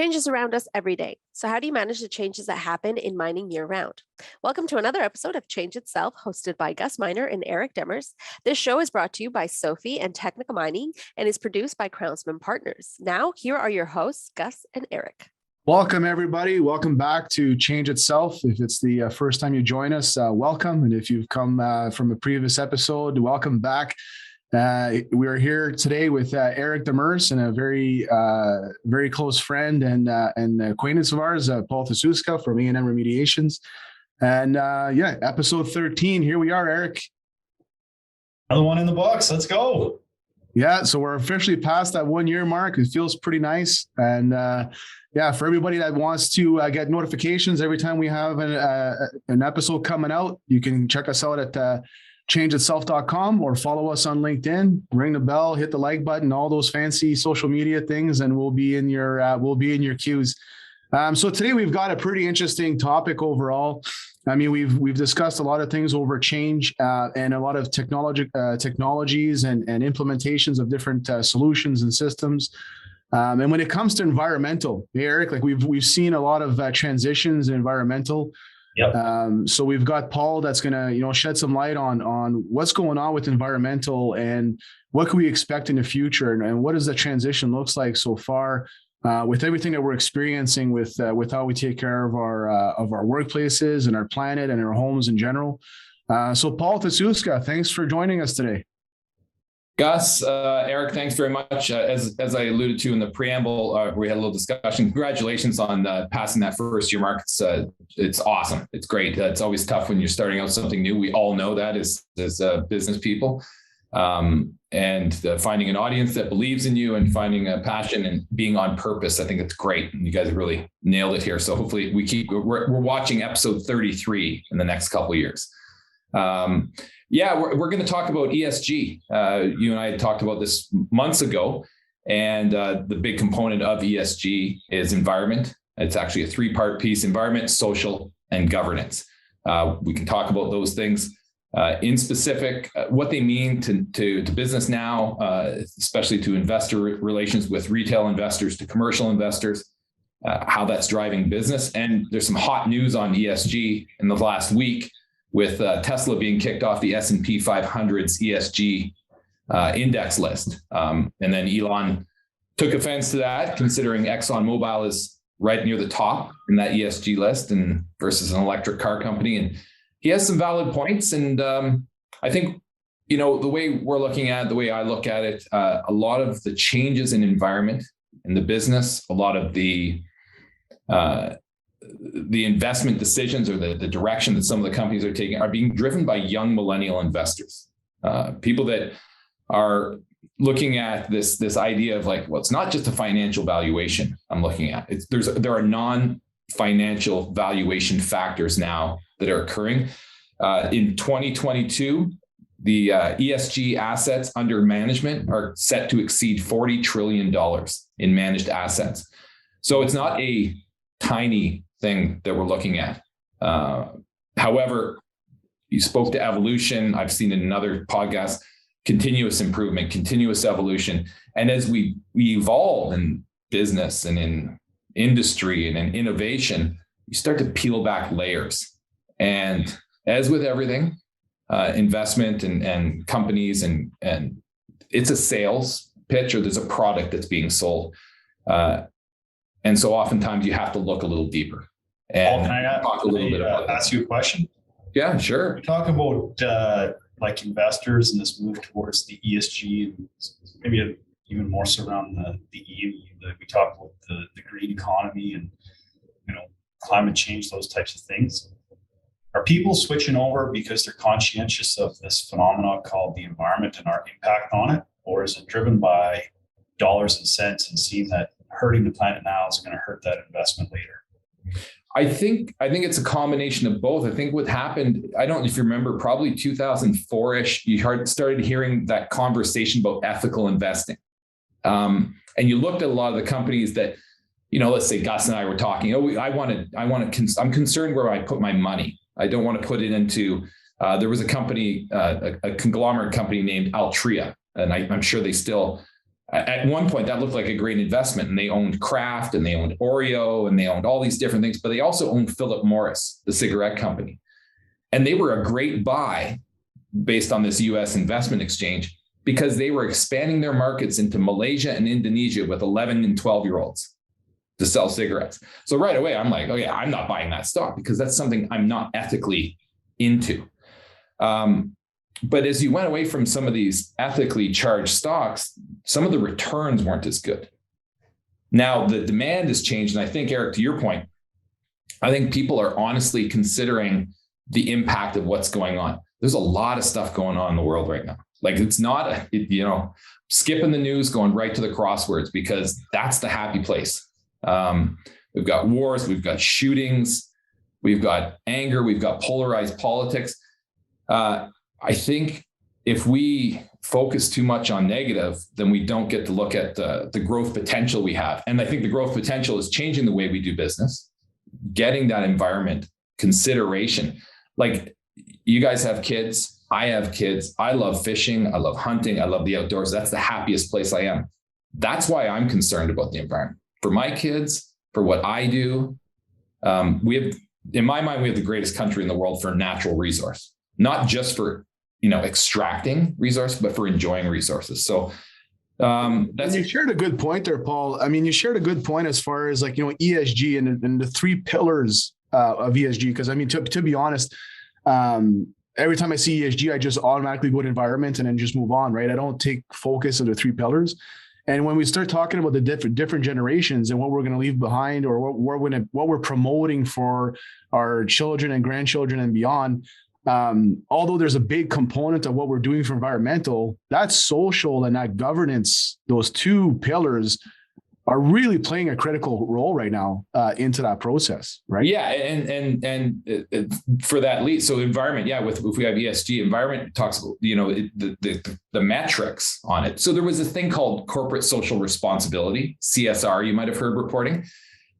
Change is around us every day. So how do you manage the changes that happen in mining year-round? Welcome to another episode of Change Itself, hosted by Gus Miner and Eric Demers. This show is brought to you by Sophie and Technical Mining and is produced by Crownsman Partners. Now, here are your hosts, Gus and Eric. Welcome, everybody. Welcome back to Change Itself. If it's the first time you join us, welcome. And if you've come from a previous episode, welcome back. We are here today with Eric Demers and a very close friend and acquaintance of ours, Paul Thususka from A&M Remediations. And episode 13. Here we are, Eric. Another one in the books. Let's go. Yeah, so we're officially past that 1 year mark. It feels pretty nice. And for everybody that wants to get notifications every time we have an episode coming out, you can check us out at changeitself.com or follow us on LinkedIn, ring the bell, hit the like button, all those fancy social media things, and we'll be in your queues. So today we've got a pretty interesting topic overall. I mean, we've discussed a lot of things over change and a lot of technologies and implementations of different solutions and systems. And when it comes to environmental, Eric, like we've seen a lot of transitions in environmental. Yep. So we've got Paul that's going to, shed some light on what's going on with environmental and what can we expect in the future, and what does the transition looks like so far with everything that we're experiencing with how we take care of our workplaces and our planet and our homes in general. So Paul Thususka, thanks for joining us today. Gus, Eric, thanks very much. As I alluded to in the preamble, we had a little discussion. Congratulations on passing that first year mark. It's awesome. It's great. It's always tough when you're starting out something new. We all know that as business people. And finding an audience that believes in you and finding a passion and being on purpose, I think it's great. And you guys really nailed it here. So hopefully we're watching episode 33 in the next couple of years. We're going to talk about ESG. You and I had talked about this months ago, and the big component of ESG is environment. It's actually a three-part piece: environment, social, and governance. We can talk about those things in specific, what they mean to business now, especially to investor relations with retail investors, to commercial investors, how that's driving business. And there's some hot news on ESG in the last week, with Tesla being kicked off the S&P 500's ESG index list. And then Elon took offense to that, considering ExxonMobil is right near the top in that ESG list and versus an electric car company. And he has some valid points. And I think, the way we're looking at it, the way I look at it, a lot of the changes in environment in the business, a lot of the investment decisions or the direction that some of the companies are taking are being driven by young millennial investors, people that are looking at this idea of like, well, it's not just a financial valuation I'm looking at. There are non-financial valuation factors now that are occurring. In 2022, the ESG assets under management are set to exceed $40 trillion in managed assets. So it's not a tiny thing that we're looking at. However, you spoke to evolution. I've seen in another podcast, continuous improvement, continuous evolution. And as we evolve in business and in industry and in innovation, you start to peel back layers. And as with everything, investment and companies and it's a sales pitch, or there's a product that's being sold. And so oftentimes you have to look a little deeper. And Paul, can I talk a little bit about ask you a question? Yeah, sure. We talk about like investors and this move towards the ESG, and maybe even more so around the E. We talk about the green economy and climate change, those types of things. Are people switching over because they're conscientious of this phenomenon called the environment and our impact on it, or is it driven by dollars and cents and seeing that hurting the planet now is going to hurt that investment later? I think it's a combination of both. I think what happened, I don't know if you remember, probably 2004-ish, you started hearing that conversation about ethical investing. And you looked at a lot of the companies that, let's say Gus and I were talking, I'm concerned where I put my money. I don't want to put it into, there was a company, a conglomerate company named Altria, and I'm sure they still At one point, that looked like a great investment, and they owned Kraft and they owned Oreo and they owned all these different things, but they also owned Philip Morris, the cigarette company. And they were a great buy based on this US investment exchange because they were expanding their markets into Malaysia and Indonesia with 11 and 12-year-olds to sell cigarettes. So right away, I'm like, oh yeah, I'm not buying that stock because that's something I'm not ethically into. But as you went away from some of these ethically charged stocks, some of the returns weren't as good. Now the demand has changed. And I think, Eric, to your point, I think people are honestly considering the impact of what's going on. There's a lot of stuff going on in the world right now. Like it's not, skipping the news, going right to the crosswords, because that's the happy place. We've got wars, we've got shootings, we've got anger, we've got polarized politics. I think if we focus too much on negative, then we don't get to look at the growth potential we have. And I think the growth potential is changing the way we do business, getting that environment consideration. Like you guys have kids, I have kids. I love fishing. I love hunting. I love the outdoors. That's the happiest place I am. That's why I'm concerned about the environment. For my kids, for what I do, in my mind, we have the greatest country in the world for natural resource, not just for extracting resource, but for enjoying resources. So that's. You shared a good point there, Paul. I mean, you shared a good point as far as ESG and the three pillars of ESG. Because I mean, to be honest, every time I see ESG, I just automatically go to environment and then just move on, right? I don't take focus of the three pillars. And when we start talking about the different generations and what we're going to leave behind, or what we're promoting for our children and grandchildren and beyond, although there's a big component of what we're doing for environmental, that social and that governance, those two pillars are really playing a critical role right now into that process, right? Yeah, and for that lead, so environment, yeah. If we have ESG, environment talks about the metrics on it. So there was a thing called corporate social responsibility, CSR. You might have heard reporting.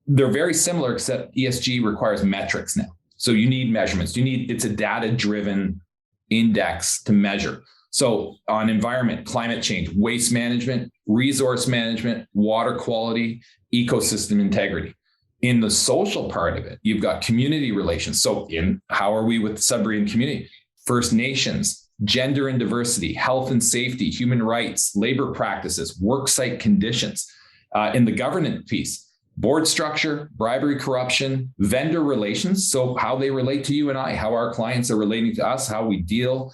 They're very similar, except ESG requires metrics now. So you need measurements. It's a data-driven index to measure. So on environment, climate change, waste management, resource management, water quality, ecosystem integrity. In the social part of it, you've got community relations. So how are we with the Sudbury community? First Nations, gender and diversity, health and safety, human rights, labor practices, worksite conditions. In the governance piece, board structure, bribery, corruption, vendor relations. So how they relate to you and I, how our clients are relating to us, how we deal,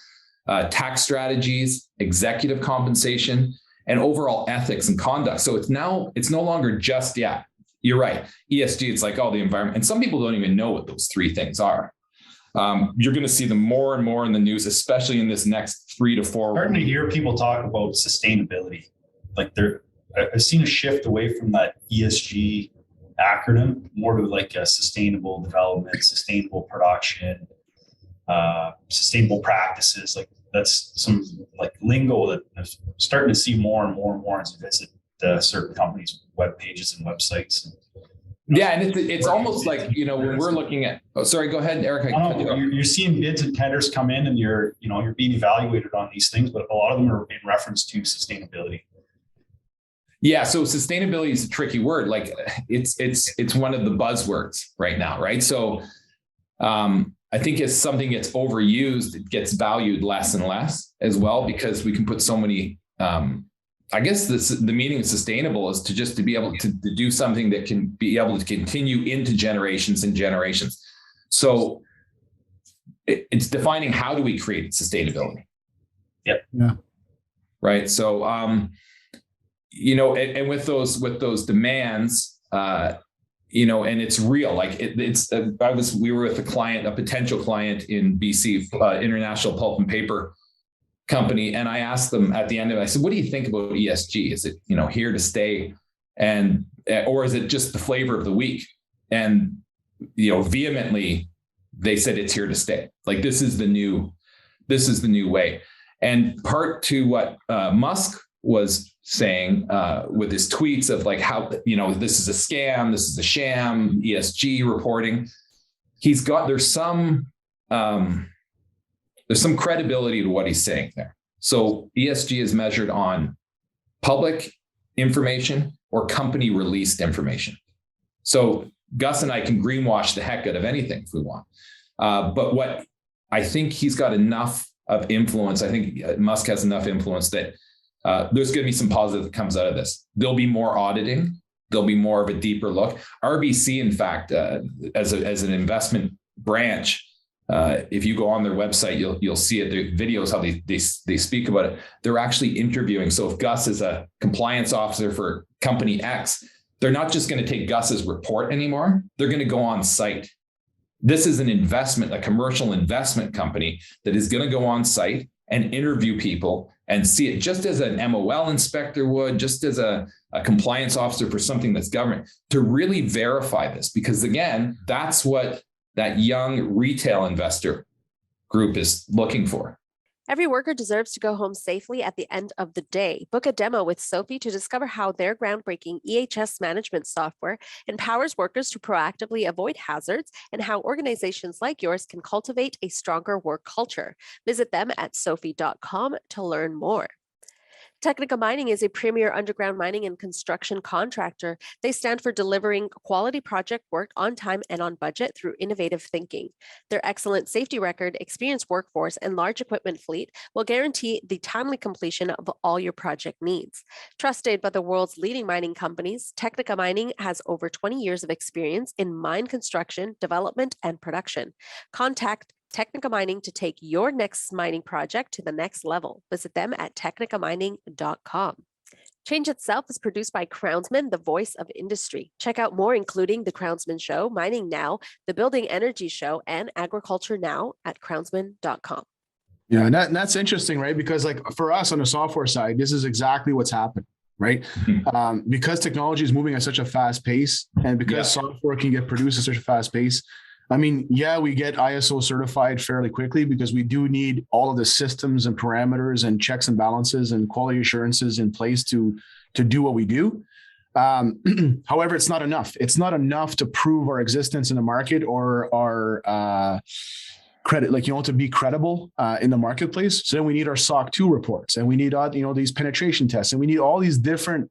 tax strategies, executive compensation, and overall ethics and conduct. So it's no longer just, you're right, ESG, it's like, the environment. And some people don't even know what those three things are. You're going to see them more and more in the news, especially in this next 3 to 4 Starting to hear people talk about sustainability. Like I've seen a shift away from that ESG acronym, more to like a sustainable development, sustainable production, sustainable practices. Like that's some like lingo that I'm starting to see more and more and more as I visit certain companies' web pages and websites. Yeah, and it's almost like when we're looking at. Oh, sorry, go ahead, Eric. You're seeing bids and tenders come in, and you're being evaluated on these things, but a lot of them are in reference to sustainability. Yeah, so sustainability is a tricky word. Like it's one of the buzzwords right now, right? So I think as something gets overused, it gets valued less and less as well, because we can put so many. I guess the meaning of sustainable is to be able to do something that can be able to continue into generations and generations. So it's defining how do we create sustainability. Yep. Yeah. Right. So and with those demands, and it's real. Like we were with a potential client in BC, International Pulp and Paper Company, and I asked them at the end of it, I said, what do you think about ESG? Is it here to stay, or is it just the flavor of the week? And vehemently they said it's here to stay. Like this is the new way. And part to what Musk was saying with his tweets of like how this is a scam, this is a sham, ESG reporting. There's some credibility to what he's saying there. So ESG is measured on public information or company released information. So Gus and I can greenwash the heck out of anything if we want. But what I think he's got enough of influence. I think Musk has enough influence that there's going to be some positive that comes out of this. There'll be more auditing. There'll be more of a deeper look. RBC, in fact, as an investment branch, if you go on their website, you'll see it. Their videos, how they speak about it. They're actually interviewing. So if Gus is a compliance officer for company X, they're not just going to take Gus's report anymore. They're going to go on site. This is an investment, a commercial investment company that is going to go on site and interview people and see it just as an MOL inspector would, just as a compliance officer for something that's government, to really verify this. Because again, that's what that young retail investor group is looking for. Every worker deserves to go home safely at the end of the day. Book a demo with Sophie to discover how their groundbreaking EHS management software empowers workers to proactively avoid hazards and how organizations like yours can cultivate a stronger work culture. Visit them at sophie.com to learn more. Technica Mining is a premier underground mining and construction contractor. They stand for delivering quality project work on time and on budget through innovative thinking. Their excellent safety record, experienced workforce, and large equipment fleet will guarantee the timely completion of all your project needs. Trusted by the world's leading mining companies, Technica Mining has over 20 years of experience in mine construction, development, and production. Contact Technica Mining to take your next mining project to the next level. Visit them at technicamining.com. Change Itself is produced by Crownsman, the voice of industry. Check out more, including The Crownsman Show, Mining Now, The Building Energy Show, and Agriculture Now at crownsman.com. Yeah, and that's interesting, right? Because like for us on the software side, this is exactly what's happened, right? Because technology is moving at such a fast pace, and because software can get produced at such a fast pace, I mean, yeah, we get ISO certified fairly quickly because we do need all of the systems and parameters and checks and balances and quality assurances in place to do what we do. However, it's not enough. It's not enough to prove our existence in the market or our credit, like, to be credible in the marketplace. So then we need our SOC 2 reports, and we need, these penetration tests, and we need all these different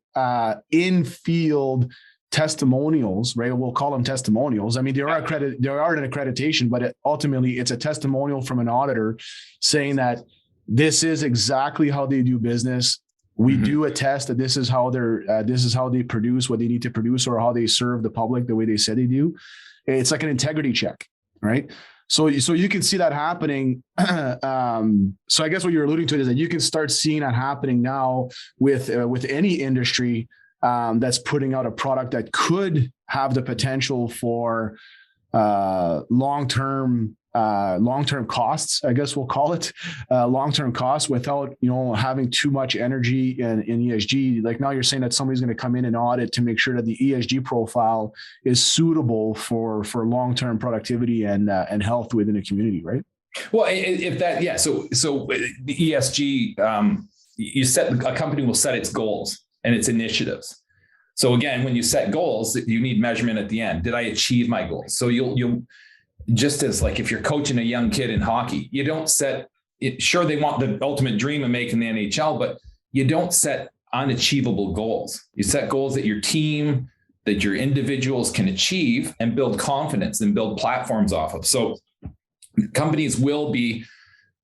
in-field testimonials, right? We'll call them testimonials. I mean, there are an accreditation, but ultimately it's a testimonial from an auditor saying that this is exactly how they do business. We do attest that this is how they produce what they need to produce, or how they serve the public the way they said they do. It's like an integrity check, right? So you can see that happening. So I guess what you're alluding to is that you can start seeing that happening now with any industry that's putting out a product that could have the potential for long-term costs, I guess we'll call it long-term costs, without having too much energy in ESG. Like now you're saying that somebody's going to come in and audit to make sure that the ESG profile is suitable for long-term productivity and health within a community, right? Well, so the ESG, a company will set its goals and its initiatives. So again, when you set goals, you need measurement at the end. Did I achieve my goals? So you'll just as like if you're coaching a young kid in hockey, you don't set it. Sure, they want the ultimate dream of making the NHL, but you don't set unachievable goals. You set goals that your team, that your individuals can achieve and build confidence and build platforms off of. So companies will be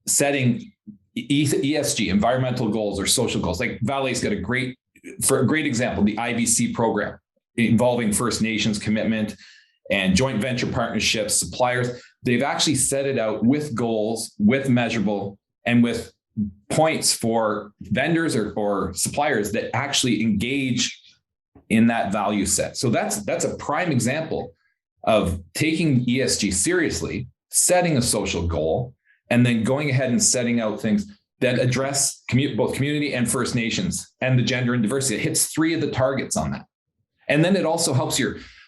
setting ESG, environmental goals, or social goals. Like Vale's got a great example, the IVC program involving First Nations commitment and joint venture partnerships, suppliers. They've actually set it out with goals, with measurable, and with points for vendors or suppliers that actually engage in that value set. So that's a prime example of taking ESG seriously, setting a social goal, and then going ahead and setting out things that address both community and First Nations and the gender and diversity. It hits 3 of the targets on that. And then it also helps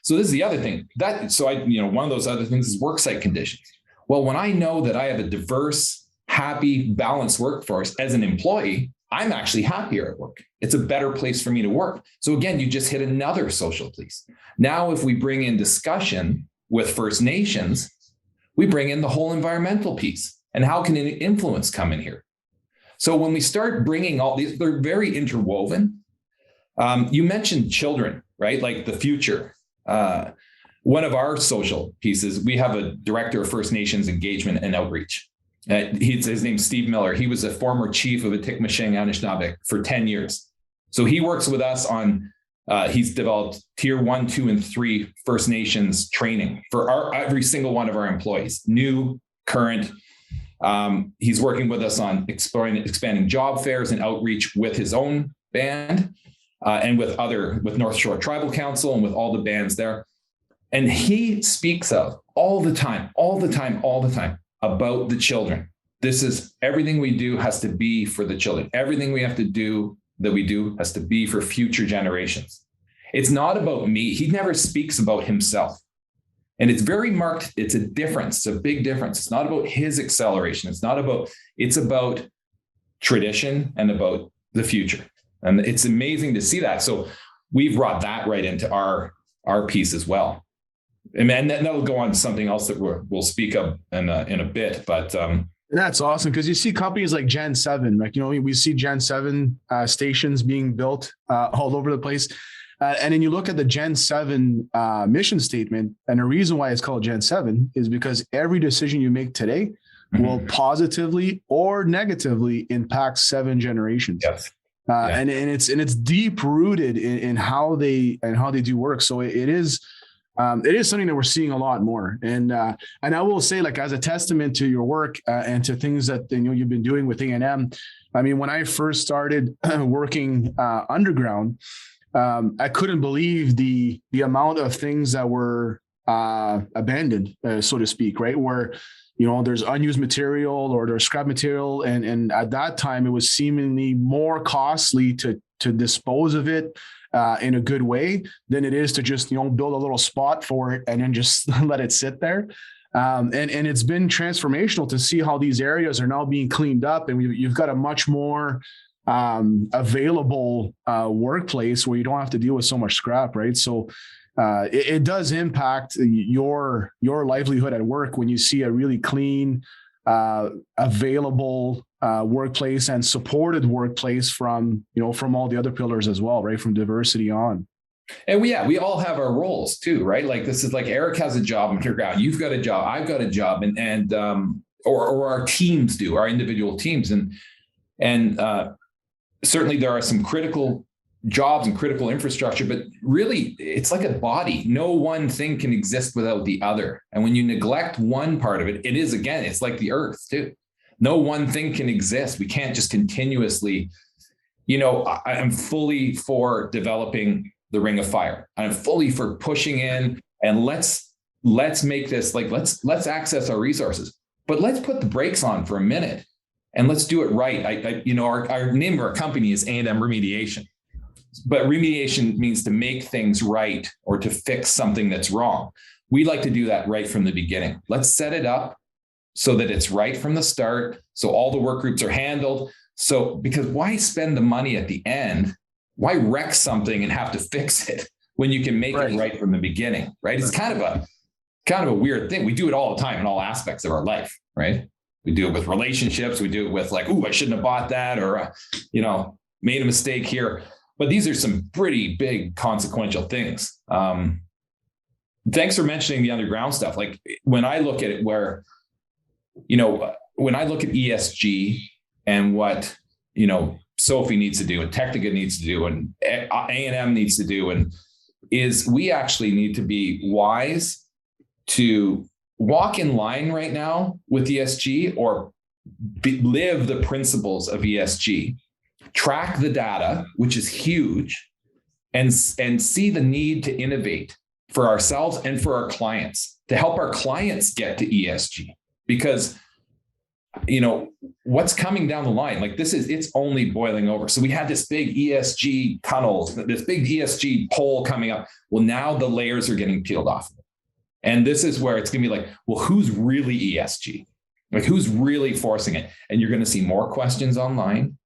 so this is the other thing one of those other things is worksite conditions. Well, when I know that I have a diverse, happy, balanced workforce as an employee, I'm actually happier at work. It's a better place for me to work. So again, you just hit another social piece. Now, if we bring in discussion with First Nations, we bring in the whole environmental piece. And how can influence come in here? So when we start bringing all these, they're very interwoven. You mentioned children, right? Like the future. One of our social pieces, we have a director of First Nations engagement and outreach. His name's Steve Miller. He was a former chief of Atikameksheng Anishinaabe for 10 years. So he works with us on, he's developed tier 1, 2, and 3 First Nations training for every single one of our employees, new, current. He's working with us on expanding job fairs and outreach with his own band and with North Shore Tribal Council and with all the bands there. And he speaks of all the time about the children. This is everything we do has to be for the children. Everything we have to do that we do has to be for future generations. It's not about me. He never speaks about himself. And it's very marked. It's a difference. It's a big difference. It's not about his acceleration. It's about tradition and about the future. And it's amazing to see that. So we've brought that right into our piece as well. And that'll go on to something else that we'll speak of in a bit. But that's awesome, because you see companies like Gen 7, like, we see Gen 7 stations being built all over the place. And then you look at the Gen 7 mission statement, and the reason why it's called Gen 7 is because every decision you make today will positively or negatively impact 7 generations. Yes. And it's deep rooted in how they do work. So it is something that we're seeing a lot more. And I will say, like, as a testament to your work and to things that you've been doing with A&M. I mean, when I first started working underground, I couldn't believe the amount of things that were abandoned, so to speak, right? Where, there's unused material or there's scrap material. And at that time, it was seemingly more costly to dispose of it in a good way than it is to just, build a little spot for it and then just let it sit there. And it's been transformational to see how these areas are now being cleaned up, and you've got a much more available workplace where you don't have to deal with so much scrap, right? So it does impact your livelihood at work when you see a really clean, available workplace and supported workplace from all the other pillars as well, right? From diversity on. And we all have our roles too, right? Like, this is like Eric has a job underground, you've got a job, I've got a job, and or our teams do, our individual teams, and certainly there are some critical jobs and critical infrastructure, but really it's like a body. No one thing can exist without the other. And when you neglect one part of it, it's like the earth too. No one thing can exist. We can't just continuously, I'm fully for developing the Ring of Fire. I'm fully for pushing in, and let's make this, like, let's access our resources, but let's put the brakes on for a minute and let's do it right. Our name of our company is A&M Remediation, but remediation means to make things right or to fix something that's wrong. We like to do that right from the beginning. Let's set it up so that it's right from the start, so all the work groups are handled. So, because why spend the money at the end? Why wreck something and have to fix it when you can make it right from the beginning, right? It's kind of a weird thing. We do it all the time in all aspects of our life, right? We do it with relationships. We do it with, like, I shouldn't have bought that, or, made a mistake here. But these are some pretty big consequential things. Thanks for mentioning the underground stuff. Like, when I look at it, when I look at ESG and what, Sophie needs to do and Technica needs to do and A&M needs to do, and is we actually need to be wise to walk in line right now with ESG, or live the principles of ESG, track the data, which is huge, and see the need to innovate for ourselves and for our clients, to help our clients get to ESG. Because, what's coming down the line, like, it's only boiling over. So we had this big ESG tunnels, this big ESG pole coming up. Well, now the layers are getting peeled off. And this is where it's going to be like, well, who's really ESG? Like, who's really forcing it? And you're going to see more questions online.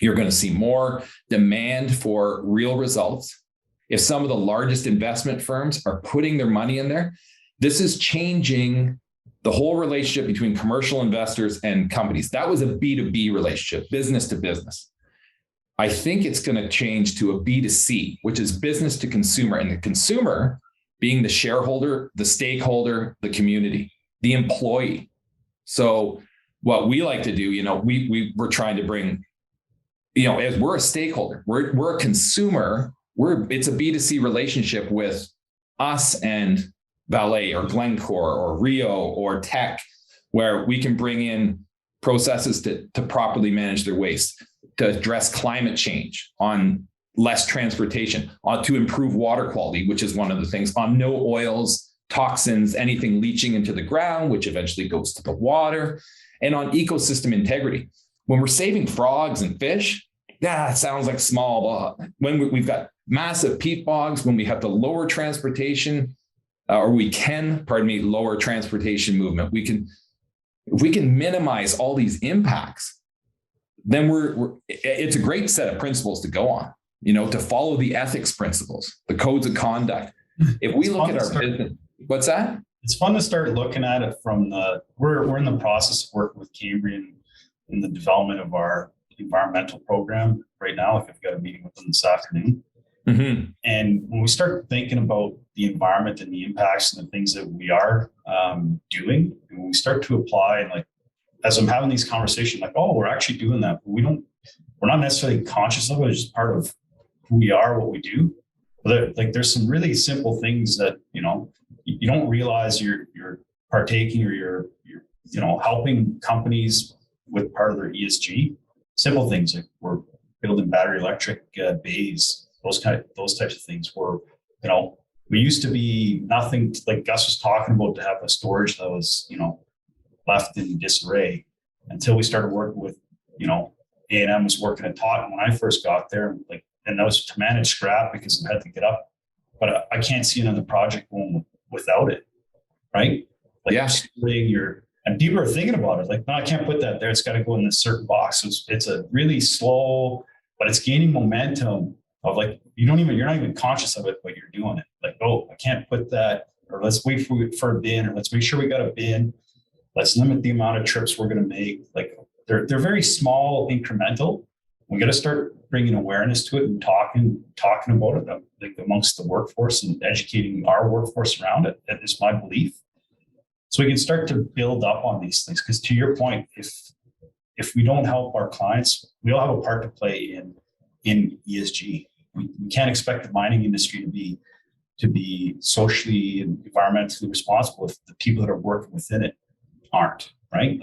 You're going to see more demand for real results. If some of the largest investment firms are putting their money in there, this is changing the whole relationship between commercial investors and companies. That was a B2B relationship, business to business. I think it's going to change to a B2C, which is business to consumer, and the consumer being the shareholder, the stakeholder, the community, the employee. So what we like to do, we're trying to bring, as we're a stakeholder, we're a consumer, it's a B2C relationship with us and Valet or Glencore or Rio or Tech, where we can bring in processes to properly manage their waste, to address climate change, on less transportation, on to improve water quality, which is one of the things, on no oils, toxins, anything leaching into the ground, which eventually goes to the water, and on ecosystem integrity. When we're saving frogs and fish, it sounds like small. When we've got massive peat bogs, when we have to lower transportation, lower transportation movement, if we can minimize all these impacts, then it's a great set of principles to go on, to follow the ethics principles, the codes of conduct. If we look at our business, what's that? It's fun to start looking at it from we're in the process of working with Cambrian in the development of our environmental program right now. I've got a meeting with them this afternoon. Mm-hmm. And when we start thinking about the environment and the impacts and the things that we are doing, and when we start to apply, and as I'm having these conversations, we're actually doing that, but we're not necessarily conscious of it. It's just part of who we are, what we do. But there's some really simple things that you don't realize you're partaking, or you're helping companies with part of their ESG. Simple things like we're building battery electric bays, those types of things. Where we used to be nothing, like Gus was talking about, to have a storage that was left in disarray, until we started working with A&M was working at Taunton when I first got there, and that was to manage scrap because it had to get up. But I can't see another project going without it, right? And people are thinking about it, no, I can't put that there. It's got to go in this certain box. So it's a really slow, but it's gaining momentum of you're not even conscious of it, but you're doing it. I can't put that, or let's wait for a bin, or let's make sure we got a bin. Let's limit the amount of trips we're going to make. They're very small, incremental. We got to start bringing awareness to it and talking about it amongst the workforce, and educating our workforce around it. That is my belief. So we can start to build up on these things. Because to your point, if we don't help our clients, we all have a part to play in ESG. We can't expect the mining industry to be socially and environmentally responsible if the people that are working within it aren't, right?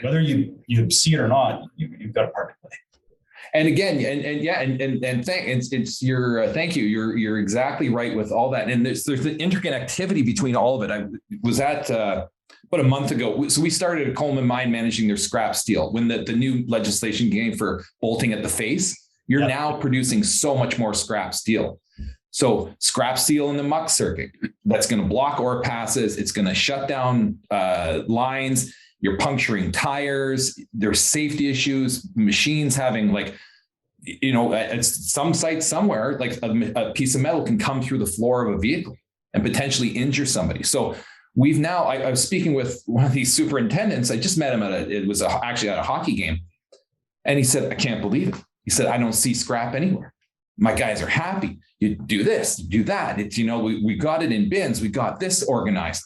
Whether you see it or not, you've got a part to play. And again, thank you. You're exactly right with all that. And there's the interconnectivity between all of it. I was at about a month ago. So we started at Coleman Mine managing their scrap steel. When the new legislation came for bolting at the face, you're now producing so much more scrap steel. So scrap steel in the muck circuit, that's going to block ore passes. It's going to shut down lines. You're puncturing tires. There's safety issues. Machines having at some site somewhere, a piece of metal can come through the floor of a vehicle and potentially injure somebody. So we've now, I was speaking with one of these superintendents. I just met him actually at a hockey game. And he said, I can't believe it. He said, I don't see scrap anywhere. My guys are happy. You do this, you do that. It's, we got it in bins. We got this organized.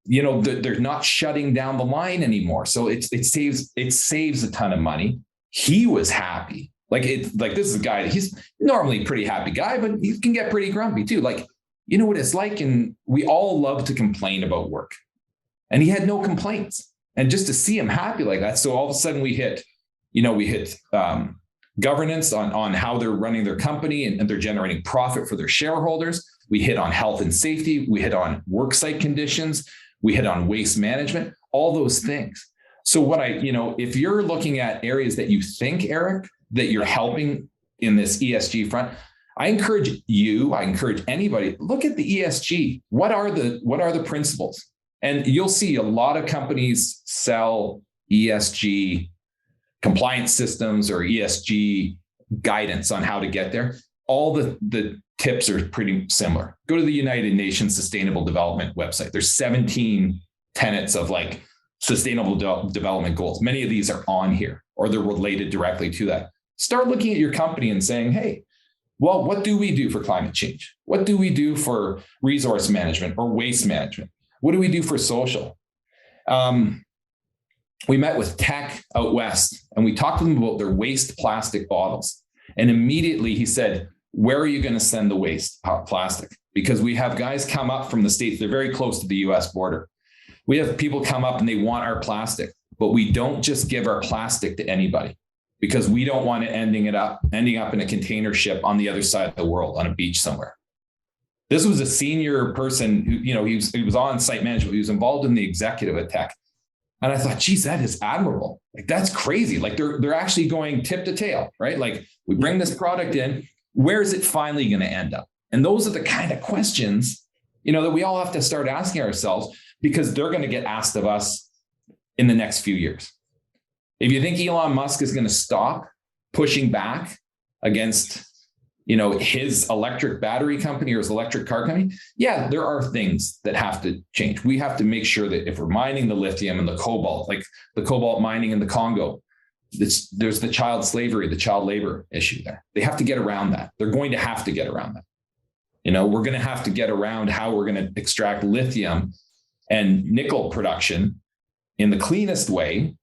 They're not shutting down the line anymore. So it saves a ton of money. He was happy. This is a guy, he's normally a pretty happy guy, but he can get pretty grumpy too. You know what it's like. And we all love to complain about work, and he had no complaints. And just to see him happy like that. So all of a sudden we hit governance on how they're running their company, and they're generating profit for their shareholders. We hit on health and safety. We hit on worksite conditions. We hit on waste management, all those things. So if you're looking at areas that you think, Eric, that you're helping in this ESG front, I encourage anybody, look at the ESG. What are the principles? And you'll see a lot of companies sell ESG compliance systems or ESG guidance on how to get there. All the tips are pretty similar. Go to the United Nations Sustainable Development website. There's 17 tenets of sustainable development goals. Many of these are on here, or they're related directly to that. Start looking at your company and saying, hey, well, what do we do for climate change? What do we do for resource management or waste management? What do we do for social? We met with tech out west and we talked to them about their waste plastic bottles. And immediately he said, where are you going to send the waste plastic? Because we have guys come up from the States. They're very close to the US border. We have people come up and they want our plastic, but we don't just give our plastic to anybody because we don't want it ending up in a container ship on the other side of the world on a beach somewhere. This was a senior person who, he was on site management. He was involved in the executive at tech. And I thought, geez, that is admirable. Like, that's crazy. Like they're actually going tip to tail, right? Like we bring this product in, where is it finally going to end up? And those are the kind of questions, that we all have to start asking ourselves because they're going to get asked of us in the next few years. If you think Elon Musk is going to stop pushing back against, his electric battery company or his electric car company, yeah, there are things that have to change. We have to make sure that if we're mining the lithium and the cobalt, like the cobalt mining in the Congo, there's the child labor issue there. They have to get around that. They're going to have to get around that. We're going to have to get around how we're going to extract lithium and nickel production in the cleanest way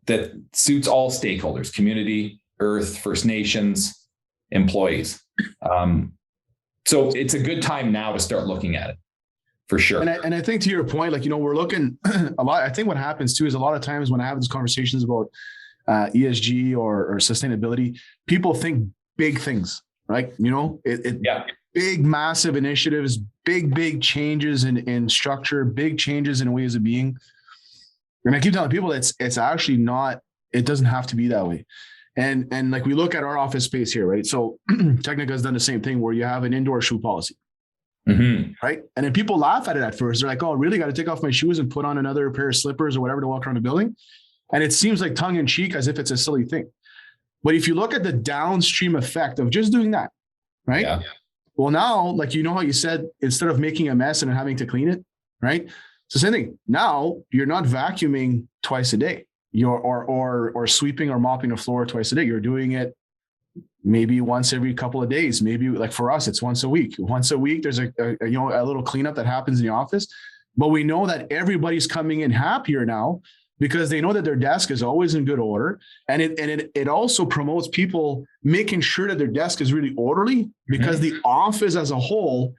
that suits all stakeholders, community, earth, First Nations, employees. So it's a good time now to start looking at it for sure. And I think to your point, we're looking a lot. I think what happens too is a lot of times when I have these conversations about ESG or sustainability, people think big things, right? Big, massive initiatives, big changes in structure, big changes in ways of being. And I keep telling people it's actually not, it doesn't have to be that way. And like we look at our office space here, right? So Technica has done the same thing where you have an indoor shoe policy, right? And then people laugh at it at first. They're like, oh, really? Got to take off my shoes and put on another pair of slippers or whatever to walk around the building. And it seems like tongue in cheek as if it's a silly thing. But if you look at the downstream effect of just doing that, right? Yeah. Well, now, like, how you said, instead of making a mess and having to clean it, right? So same thing. Now you're not vacuuming twice a day. Or sweeping or mopping the floor twice a day. You're doing it maybe once every couple of days. Maybe like for us, it's once a week. Once a week, there's a little cleanup that happens in the office. But we know that everybody's coming in happier now because they know that their desk is always in good order. And it also promotes people making sure that their desk is really orderly because the office as a whole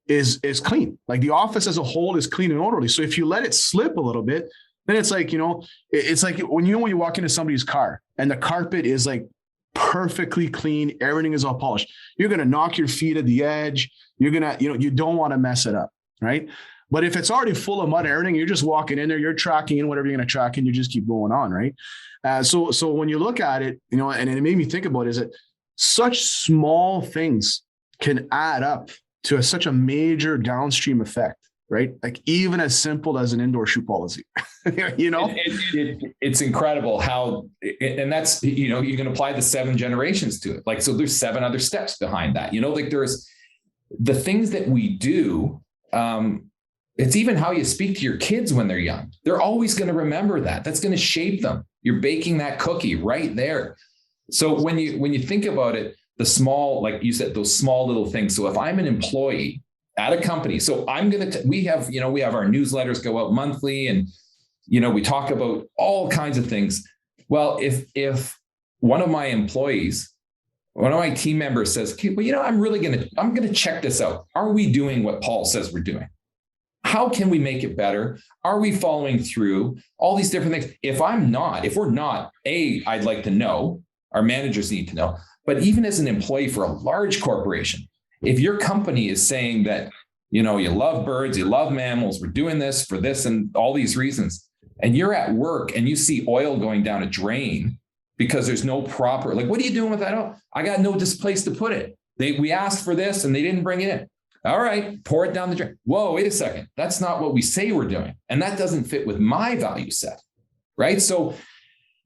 is clean. Like the office as a whole is clean and orderly. So if you let it slip a little bit, then it's like, it's like when you walk into somebody's car and the carpet is like perfectly clean, everything is all polished. You're going to knock your feet at the edge. You're going to, you don't want to mess it up. Right. But if it's already full of mud, everything, you're just walking in there, you're tracking in whatever you're going to track and you just keep going on. Right. So when you look at it, and it made me think about is that such small things can add up to such a major downstream effect. Right? Like even as simple as an indoor shoe policy, It's incredible how, and that's, you can apply the 7 generations to it. Like, so there's 7 other steps behind that, like there's the things that we do. It's even how you speak to your kids when they're young. They're always going to remember that. That's going to shape them. You're baking that cookie right there. So when you think about it, the small, like you said, those small little things. So if I'm an employee at a company. So we have our newsletters go out monthly and, we talk about all kinds of things. Well, if one of my team members says, okay, well, I'm going to check this out. Are we doing what Paul says we're doing? How can we make it better? Are we following through? All these different things. If we're not, I'd like to know, our managers need to know, but even as an employee for a large corporation, if your company is saying that, you love birds, you love mammals, we're doing this for this and all these reasons, and you're at work and you see oil going down a drain because there's no proper, like, what are you doing with that? Oh, I got no place to put it. We asked for this and they didn't bring it in. All right, pour it down the drain. Whoa, wait a second. That's not what we say we're doing. And that doesn't fit with my value set, right? So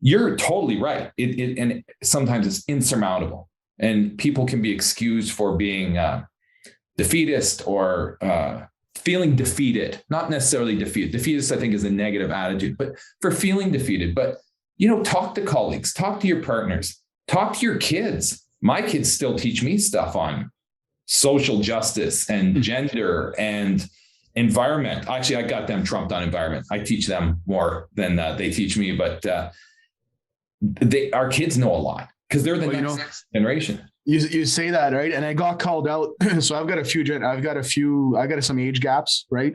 you're totally right. And sometimes it's insurmountable. And people can be excused for being defeatist or feeling defeated, not necessarily defeated. Defeatist, I think, is a negative attitude, but for feeling defeated. But, talk to colleagues, talk to your partners, talk to your kids. My kids still teach me stuff on social justice and gender and environment. Actually, I got them trumped on environment. I teach them more than they teach me, but our kids know a lot because they're the next generation. You say that, right? And I got called out. So I've got some age gaps, right?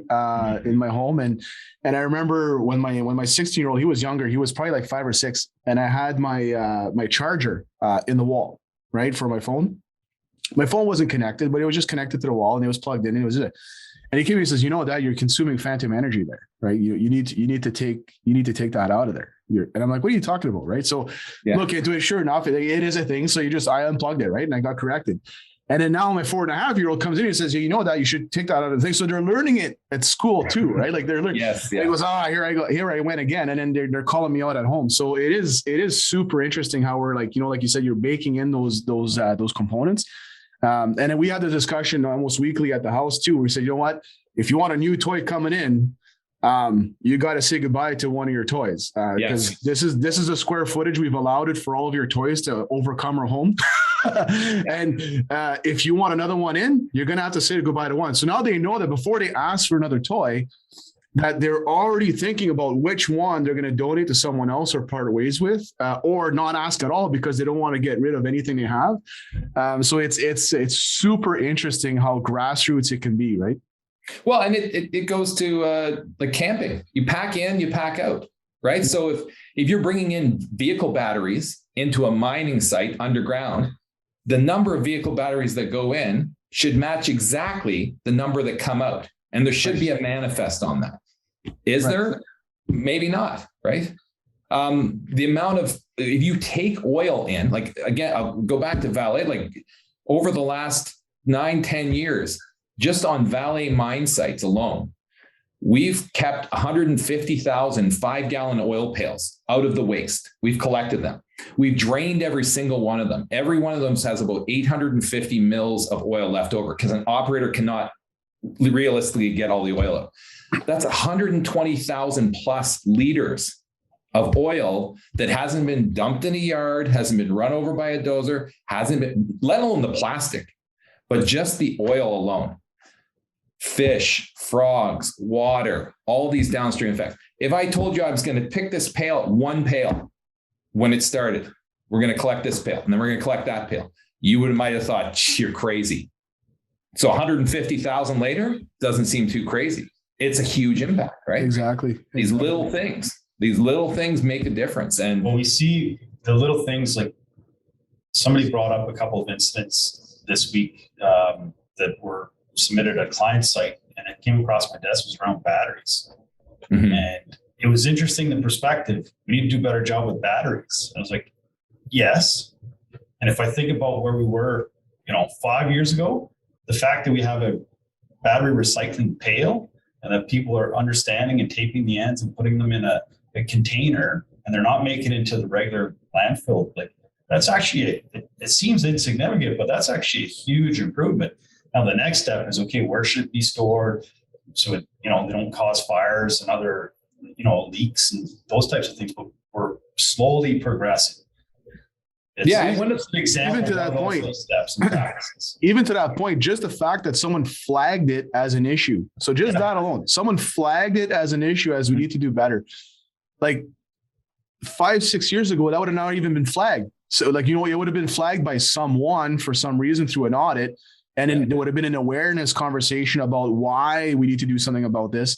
In my home. And I remember when my 16-year-old, he was younger, he was probably like 5 or 6. And I had my charger in the wall, right? For my phone. My phone wasn't connected, but it was just connected to the wall and it was plugged in and it was it. And he came to me and says, Dad, you're consuming phantom energy there, right? You need to take that out of there. And I'm like, what are you talking about? Right. So look into it. Sure enough, it is a thing. So I unplugged it. Right. And I got corrected. And then now my 4.5-year-old comes in and says, that you should take that out of the thing. So they're learning it at school too, right? Like they're learning. Yes. Yeah. It goes, here I went again. And then they're calling me out at home. So it is super interesting how we're like, like you said, you're baking in those components. And then we had the discussion almost weekly at the house too. We said, if you want a new toy coming in, you got to say goodbye to one of your toys because this is a square footage. We've allowed it for all of your toys to overcome our home. And if you want another one in, you're going to have to say goodbye to one. So now they know that before they ask for another toy, that they're already thinking about which one they're going to donate to someone else or part ways with, or not ask at all because they don't want to get rid of anything they have. So it's super interesting how grassroots it can be, right? Well, and it goes to like camping. You pack in, you pack out, right? So if you're bringing in vehicle batteries into a mining site underground, the number of vehicle batteries that go in should match exactly the number that come out. And there should be a manifest on that. Is there? Maybe not, right? The amount of, if you take oil in, like, again, I'll go back to Vale, like over the last 9-10 years, just on Vale mine sites alone, we've kept 150,000 5-gallon oil pails out of the waste. We've collected them. We've drained every single one of them. Every one of them has about 850 mils of oil left over because an operator cannot realistically get all the oil out. That's 120,000 plus liters of oil that hasn't been dumped in a yard, hasn't been run over by a dozer, hasn't been, let alone the plastic, but just the oil alone. Fish, frogs, water, all these downstream effects. If I told you I was going to pick this pail, one pail, when it started, we're going to collect this pail, and then we're going to collect that pail, might have thought, you're crazy. So 150,000 later doesn't seem too crazy. It's a huge impact, right? Exactly. These little things make a difference. And we see the little things, like somebody brought up a couple of incidents this week that were submitted at a client site, and it came across my desk, was around batteries. Mm-hmm. And it was interesting, the perspective. We need to do a better job with batteries. I was like, yes. And if I think about where we were, 5 years ago, the fact that we have a battery recycling pail and that people are understanding and taping the ends and putting them in a container, and they're not making it into the regular landfill, like that's actually, it seems insignificant, but that's actually a huge improvement. Now, the next step is, okay, where should it be stored? So it, they don't cause fires and other, leaks and those types of things, but we're slowly progressing. Even to that point, steps and practices. Even to that point, just the fact that someone flagged it as an issue. So just that alone, someone flagged it as an issue, as we need to do better. Like 5-6 years ago, that would have not even been flagged. So it would have been flagged by someone for some reason through an audit. And then there would have been an awareness conversation about why we need to do something about this.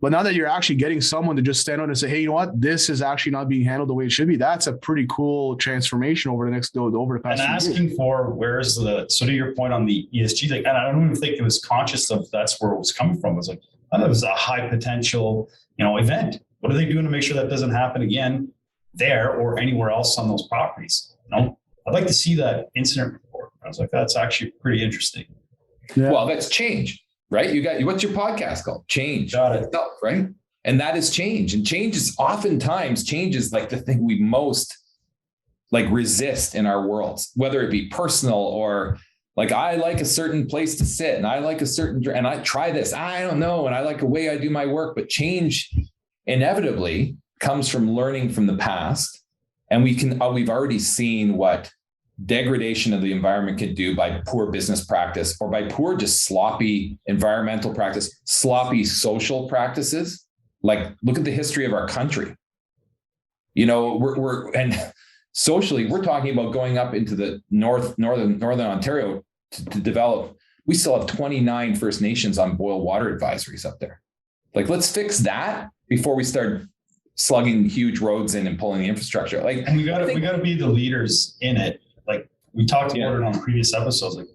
But now that you're actually getting someone to just stand out and say, hey, you know what, this is actually not being handled the way it should be. That's a pretty cool transformation over the past. And asking years. For where's so to your point on the ESG, and I don't even think it was conscious of that's where it was coming from. It was like, that was a high potential, event. What are they doing to make sure that doesn't happen again there or anywhere else on those properties? I'd like to see that incident report. I was like, that's actually pretty interesting. Yeah. Well, that's change. Right? You got, what's your podcast called? Change. Got it. Itself, right? And that is change. And change is like the thing we most resist in our worlds, whether it be personal or like, I like a certain place to sit and I like a certain, and I try this, I don't know. And I like the way I do my work, but change inevitably comes from learning from the past And we've already seen what degradation of the environment can do by poor business practice, or by poor, just sloppy environmental practice, sloppy social practices. Like, look at the history of our country. And socially, we're talking about going up into the northern Ontario to develop. We still have 29 First Nations on boil water advisories up there. Like, let's fix that before we start slugging huge roads in and pulling the infrastructure. And we got to be the leaders in it. Like we talked about it on previous episodes. Like,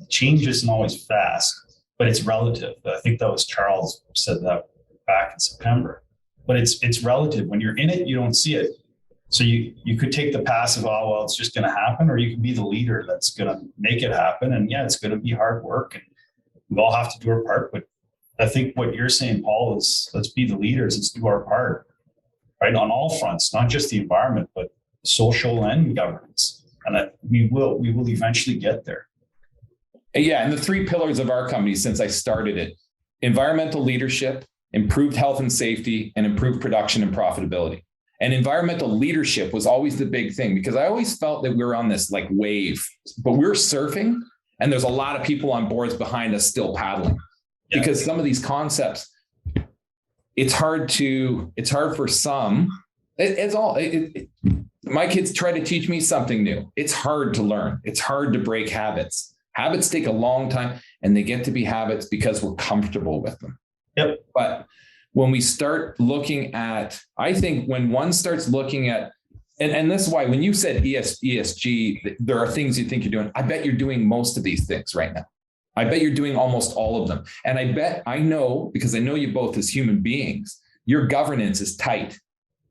change isn't always fast, but it's relative. I think that was Charles said that back in September. But it's relative. When you're in it, you don't see it. So you could take the passive, oh, well, it's just going to happen, or you can be the leader that's going to make it happen. And yeah, it's going to be hard work, and we all have to do our part. But I think what you're saying, Paul, is let's be the leaders. Let's do our part, right? On all fronts, not just the environment, but social and governance. And that we will eventually get there. Yeah. And the three pillars of our company since I started it: environmental leadership, improved health and safety, and improved production and profitability. And environmental leadership was always the big thing, because I always felt that we were on this like wave, but we're surfing and there's a lot of people on boards behind us still paddling. Yeah. Because some of these concepts, it's hard for some. My kids try to teach me something new. It's hard to learn. It's hard to break habits. Habits take a long time, and they get to be habits because we're comfortable with them. Yep. But when we start looking at, I think when one starts looking at, and this is why when you said ESG, there are things you think you're doing. I bet you're doing most of these things right now. I bet you're doing almost all of them. And I know, because I know you both as human beings, your governance is tight.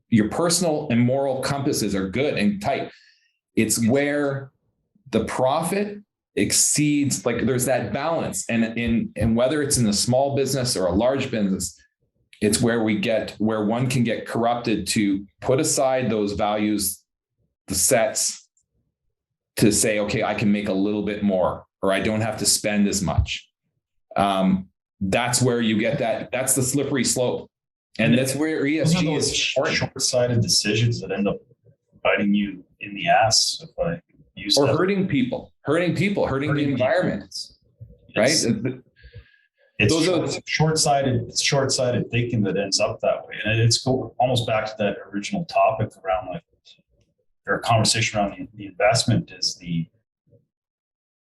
Your personal and moral compasses are good and tight. It's where the profit exceeds, like there's that balance. And whether it's in a small business or a large business, it's where one can get corrupted to put aside those values, the sets, to say, okay, I can make a little bit more, or I don't have to spend as much. That's where you get that. That's the slippery slope. And that's where ESG is short-sighted decisions that end up biting you in the ass. If I use or hurting the environment, right? It's short-sighted thinking that ends up that way. And it's almost back to that original topic around like our conversation around the investment is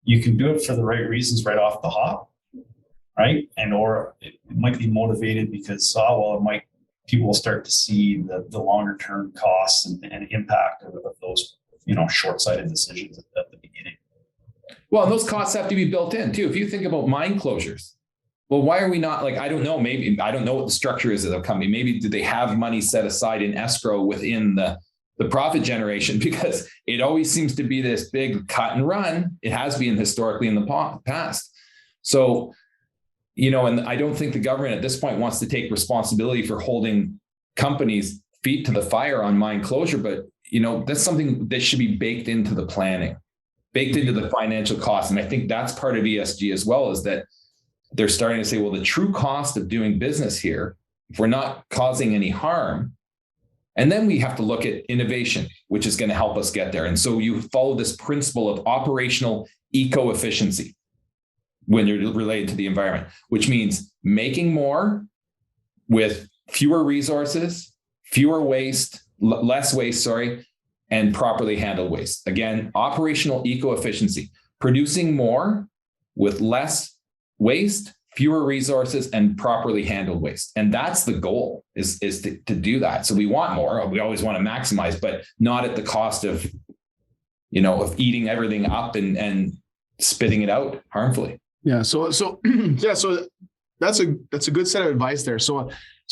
you can do it for the right reasons right off the hop, right? And or it might be motivated because people will start to see the longer term costs and impact of those short-sighted decisions at the beginning. Well, and those costs have to be built in too. If you think about mine closures, well, why are we not I don't know, maybe I don't know what the structure is of the company. Maybe do they have money set aside in escrow within the profit generation? Because it always seems to be this big cut and run. It has been historically in the past. So, and I don't think the government at this point wants to take responsibility for holding companies' feet to the fire on mine closure. But, that's something that should be baked into the planning, baked into the financial costs. And I think that's part of ESG as well, is that they're starting to say, well, the true cost of doing business here, if we're not causing any harm, and then we have to look at innovation, which is going to help us get there. And so you follow this principle of operational eco-efficiency when you're related to the environment, which means making more with fewer resources, less waste, and properly handled waste. Again, operational eco-efficiency, producing more with less waste, fewer resources, and properly handled waste. And that's the goal, is to do that. So we want more. We always want to maximize, but not at the cost of, of eating everything up and spitting it out harmfully. Yeah. So that's a good set of advice there. So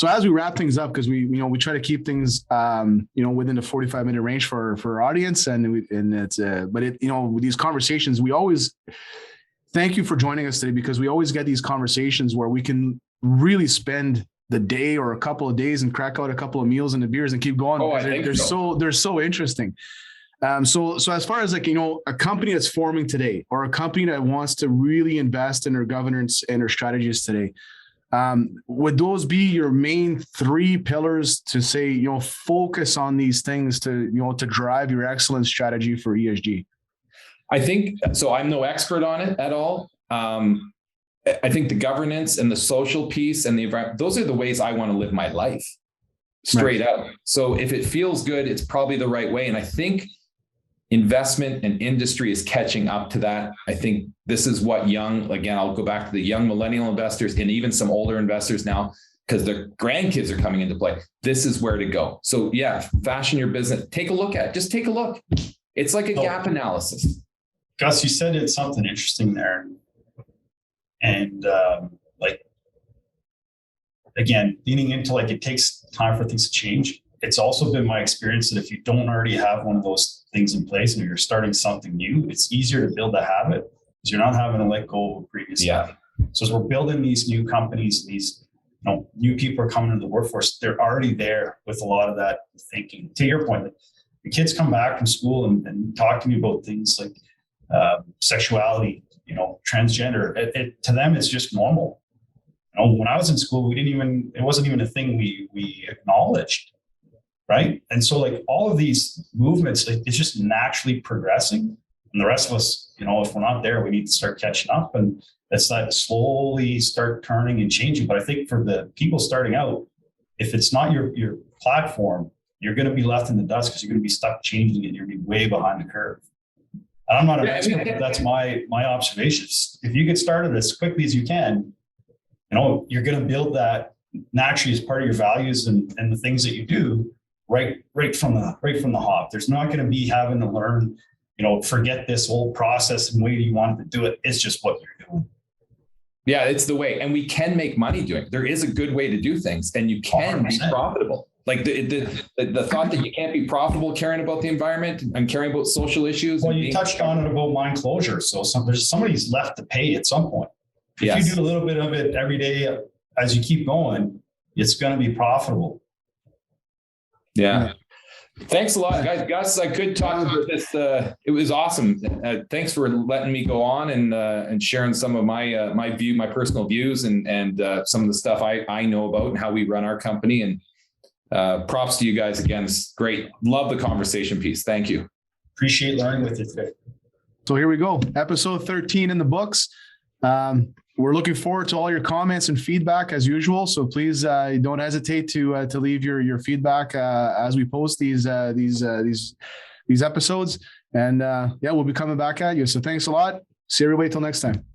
as we wrap things up, because we try to keep things within the 45-minute range for our audience, with these conversations, we always thank you for joining us today, because we always get these conversations where we can really spend the day or a couple of days and crack out a couple of meals and the beers and keep going. Oh, I think they're so interesting. So as far as a company that's forming today, or a company that wants to really invest in their governance and their strategies today, Would those be your main three pillars to say, focus on these things to drive your excellence strategy for ESG? I think so. I'm no expert on it at all. I think the governance and the social piece and the environment, those are the ways I want to live my life straight out. So if it feels good, it's probably the right way. And I think investment and industry is catching up to that. I think this is what I'll go back to the young millennial investors and even some older investors now, because their grandkids are coming into play. This is where to go. So yeah, fashion your business. Take a look at it. Just take a look. It's like a gap analysis. Gus, you said it's something interesting there. And again, leaning into it takes time for things to change. It's also been my experience that if you don't already have one of those things in place and you're starting something new, it's easier to build a habit because you're not having to let go of previous stuff. So as we're building these new companies, these new people are coming into the workforce, they're already there with a lot of that thinking. To your point, the kids come back from school and talk to me about things like sexuality, transgender. To them, it's just normal. When I was in school, it wasn't even a thing we acknowledged, right? And so all of these movements, it's just naturally progressing. And the rest of us, if we're not there, we need to start catching up. And it's slowly start turning and changing. But I think for the people starting out, if it's not your platform, you're going to be left in the dust because you're going to be stuck changing it. You're going to be way behind the curve. I'm not an expert, but that's my observations. If you get started as quickly as you can, you're going to build that naturally as part of your values and the things that you do right from the hop. There's not going to be having to learn, forget this whole process and way you want to do it. It's just what you're doing. Yeah, it's the way. And we can make money doing it. There is a good way to do things and you can 100%. Be profitable. The thought that you can't be profitable caring about the environment and caring about social issues. Well, you touched on it about mine closure. So somebody's left to pay at some point. If you do a little bit of it every day as you keep going, it's going to be profitable. Yeah. Thanks a lot, guys. Gus, I could talk about this. It was awesome. Thanks for letting me go on and sharing some of my personal views and some of the stuff I know about and how we run our company. And props to you guys again. It's great. Love the conversation piece. Thank you. Appreciate learning with you today. So here we go. Episode 13 in the books. We're looking forward to all your comments and feedback as usual. So please don't hesitate to leave your feedback as we post these episodes. And we'll be coming back at you. So thanks a lot. See everybody till next time.